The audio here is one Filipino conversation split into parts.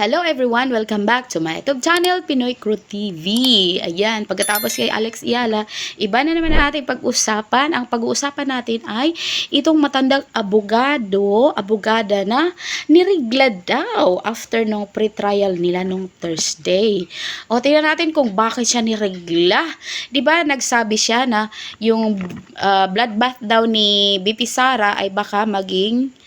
Hello everyone! Welcome back to my YouTube channel, Pinoy Crew TV. Ayan, pagkatapos kay Alex Iala, iba na naman ang ating pag-usapan. Ang pag-uusapan natin ay itong matandang abogada na nirigla daw after nung pre-trial nila nung Thursday. O, tingnan natin kung bakit siya nirigla. Diba, nagsabi siya na yung bloodbath daw ni BP Sara ay baka maging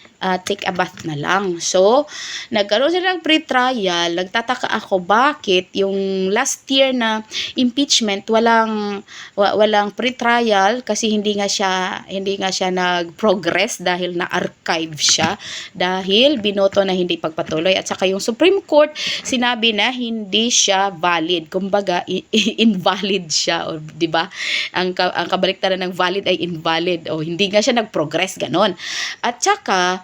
take a bath na lang. So, nagkaroon sila ng pre-trial. Nagtataka ako bakit yung last year na impeachment walang pre-trial kasi hindi nga siya nag-progress dahil na-archive siya dahil binoto na hindi pagpatuloy, at saka yung Supreme Court sinabi na hindi siya valid. Kumbaga invalid siya, o di ba? Ang kabaliktaran ng valid ay invalid, o hindi nga siya nag-progress, ganon. At saka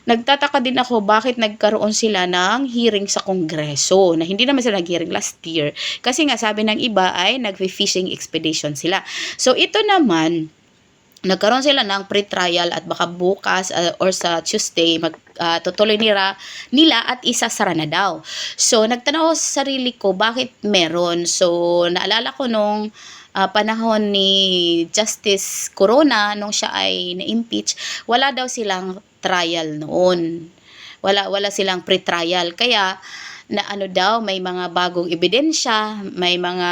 nagtataka din ako bakit nagkaroon sila ng hearing sa Kongreso na hindi naman sila nag-hearing last year. Kasi nga sabi ng iba ay nag-fishing expedition sila. So ito naman, nagkaroon sila ng pre-trial at baka bukas or sa Tuesday tutuloy nila at isasara na daw. So nagtanong ako sa sarili ko bakit meron. So naalala ko nung panahon ni Justice Corona nung siya ay na-impeach, wala daw silang trial noon. Wala silang pre-trial. Kaya na daw, may mga bagong ebidensya, may mga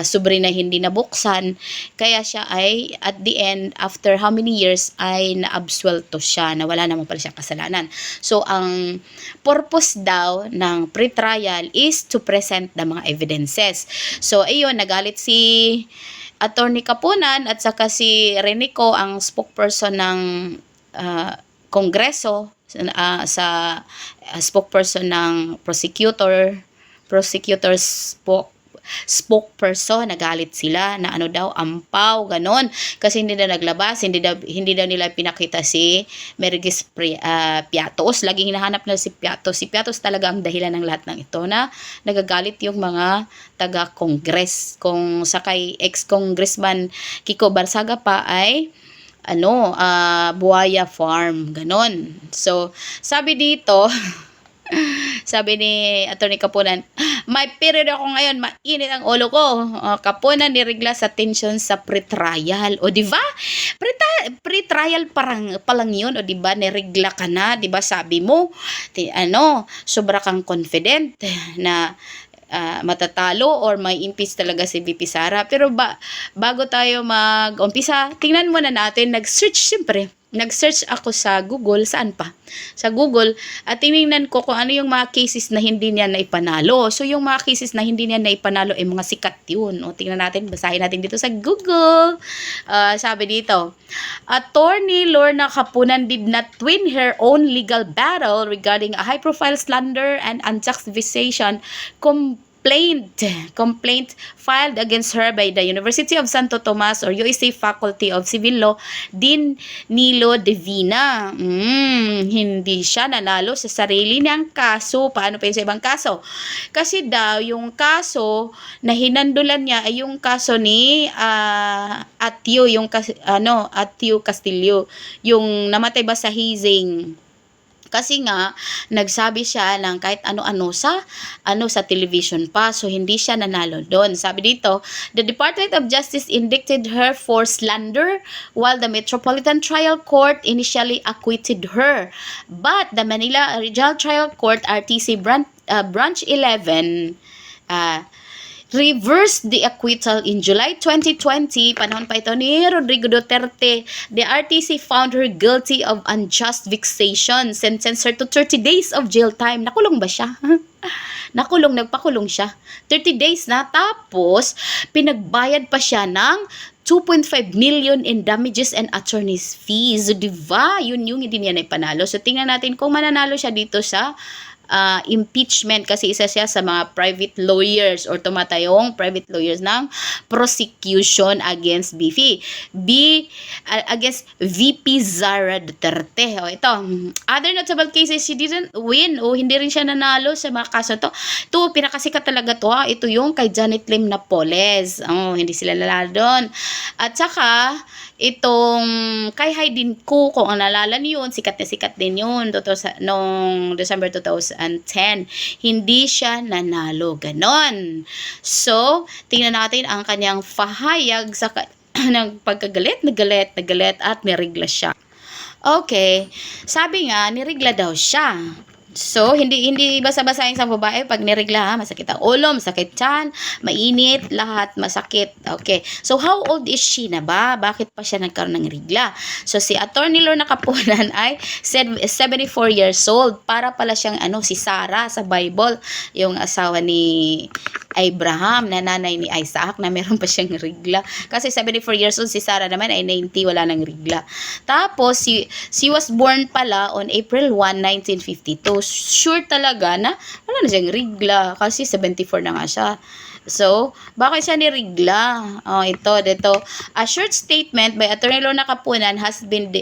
sobre na hindi nabuksan. Kaya siya ay at the end, after how many years, ay na-absuelto siya, na wala naman pala siyang kasalanan. So ang purpose daw ng pre-trial is to present the mga evidences. So ayun, nagalit si Attorney Kapunan at saka si Renico, ang spokesperson ng Kongreso, sa spokesperson ng prosecutor's spokesperson, nagalit sila na daw ampaw, ganon, kasi hindi na naglabas, hindi daw nila pinakita si Mergis Piatos. Laging hinahanap nila si Piatos talaga ang dahilan ng lahat ng ito, na nagagalit yung mga taga-Congress. Kung sa kay ex-congressman Kiko Barsaga pa ay Buaya Farm, ganon. So sabi dito sabi ni Attorney Kapunan, may period ako ngayon, mainit ang ulo ko. Kapunan nirigla sa tension sa pre-trial. O di ba? Pre-trial pa lang yun, o di ba? Nirigla ka na, di ba? Sabi mo, sobra kang confident na matatalo or may impeach talaga si BP Sara. Pero bago tayo mag-umpisa, tingnan muna natin, nag-search ako sa Google, saan pa? Sa Google, at tinignan ko kung ano yung mga cases na hindi niya naipanalo. So, yung mga cases na hindi niya naipanalo ay mga sikat yun. O, tingnan natin, basahin natin dito sa Google. Sabi dito, Attorney Lorna Kapunan did not win her own legal battle regarding a high-profile slander and unjustification complaint filed against her by the University of Santo Tomas or USC Faculty of Civil Law, Dean Nilo Divina. Hindi siya nanalo sa sarili niyang kaso. Paano pa yung sa ibang kaso? Kasi daw, yung kaso na hinandulan niya ay yung kaso ni Atio Castillo, yung namatay ba sa hazing. Kasi nga, nagsabi siya ng kahit ano-ano sa television pa. So, hindi siya nanalo doon. Sabi dito, the Department of Justice indicted her for slander while the Metropolitan Trial Court initially acquitted her. But the Manila Regional Trial Court, RTC Branch 11, reversed the acquittal in July 2020, panahon pa ito ni Rodrigo Duterte. The RTC found her guilty of unjust vexation, sentenced her to 30 days of jail time. Nakulong ba siya? Nagpakulong siya. 30 days na, tapos pinagbayad pa siya ng 2.5 million in damages and attorney's fees. So, diba? Yun yung hindi niya naipanalo. So, tingnan natin kung mananalo siya dito sa impeachment, kasi isa siya sa mga private lawyers or tumatayong private lawyers ng prosecution against VP Sara Duterte. O ito, other notable cases, she didn't win, o hindi rin siya nanalo sa mga kaso to. Ito, pinakasikat talaga to. Ito yung kay Janet Lim Napoles. Hindi sila nanalo doon. At saka, itong kay Haydin Ko, kung ang nalala niyo yun, sikat na sikat din yun noong December 2000, Hindi siya nanalo. Ganon. So, tingnan natin ang kanyang pahayag sa ng pagkagalit, nagalit at nirigla siya. Okay, sabi nga, nirigla daw siya. So, hindi basa-basa yung sa babae pag nirigla, ha? Masakit ang ulo, masakit tiyan, mainit, lahat masakit. Okay. So, how old is she na ba? Bakit pa siya nagkaroon ng rigla? So, si Attorney Lorna Capunan ay 74 years old. Para pala siyang si Sarah sa Bible, yung asawa ni Abraham, na nanay ni Isaac, na meron pa siyang rigla. Kasi 74 years old, si Sarah naman ay 90, wala nang rigla. Tapos, she was born pala on April 1, 1952. Sure talaga na wala na siyang rigla kasi 74 na nga siya. So, bakit siya nirigla? Dito. A short statement by Attorney Lorna Capunan has been the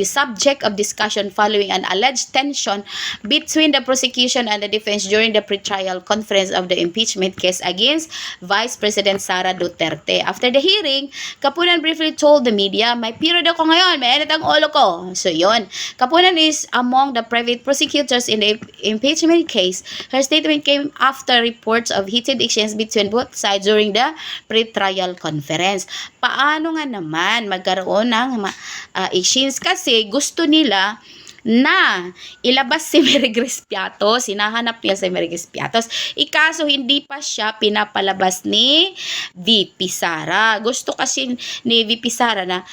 subject of discussion following an alleged tension between the prosecution and the defense during the pretrial conference of the impeachment case against Vice President Sara Duterte. After the hearing, Capunan briefly told the media, "May period ako ngayon, may init ang ulo ko." So, yun. Capunan is among the private prosecutors in the impeachment case. Her statement came after reports of heated exchanges between both sides during the pre-trial conference. Paano nga naman magkaroon ng exchange? Kasi gusto nila na ilabas si Mary Grace Piatos. Hinahanap niya si Mary Grace Piatos. Ikaso hindi pa siya pinapalabas ni VP Sara. Gusto kasi ni VP Sara na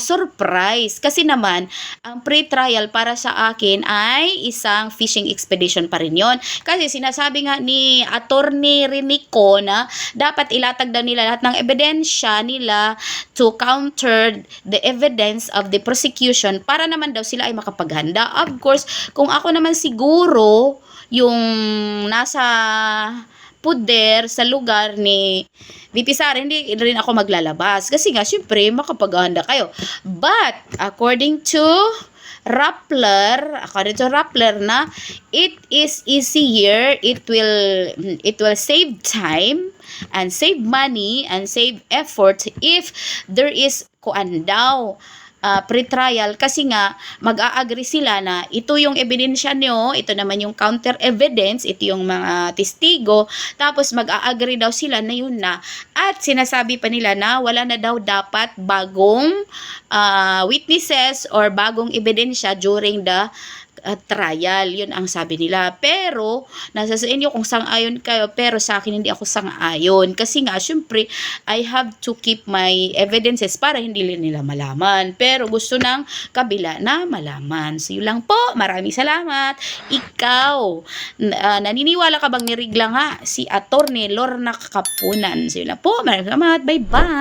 surprise. Kasi naman, ang pre-trial para sa akin ay isang fishing expedition pa rin yun. Kasi sinasabi nga ni Attorney Rinico na dapat ilatag daw nila lahat ng ebidensya nila to counter the evidence of the prosecution para naman daw sila ay makapaghanda. Of course, kung ako naman siguro yung nasa puder sa lugar ni VP Sara, hindi rin ako maglalabas. Kasi nga, syempre, makapaghanda kayo. But, according to Rappler na it is easier, it will save time and save money and save effort if there is pre-trial, kasi nga mag-a-agree sila na ito yung ebidensya nyo, ito naman yung counter evidence, ito yung mga testigo, tapos mag-a-agree daw sila na yun na, at sinasabi pa nila na wala na daw dapat bagong witnesses or bagong ebidensya during the trial. Yun ang sabi nila. Pero, nasa sa inyo kung sang-ayon kayo, pero sa akin hindi ako sang-ayon. Kasi nga, syempre, I have to keep my evidences para hindi nila malaman. Pero gusto ng kabila na malaman. So, yun lang po. Maraming salamat. Ikaw, naniniwala ka bang nirigla nga si Attorney Lorna Capunan? So, yun lang po. Maraming salamat. Bye-bye.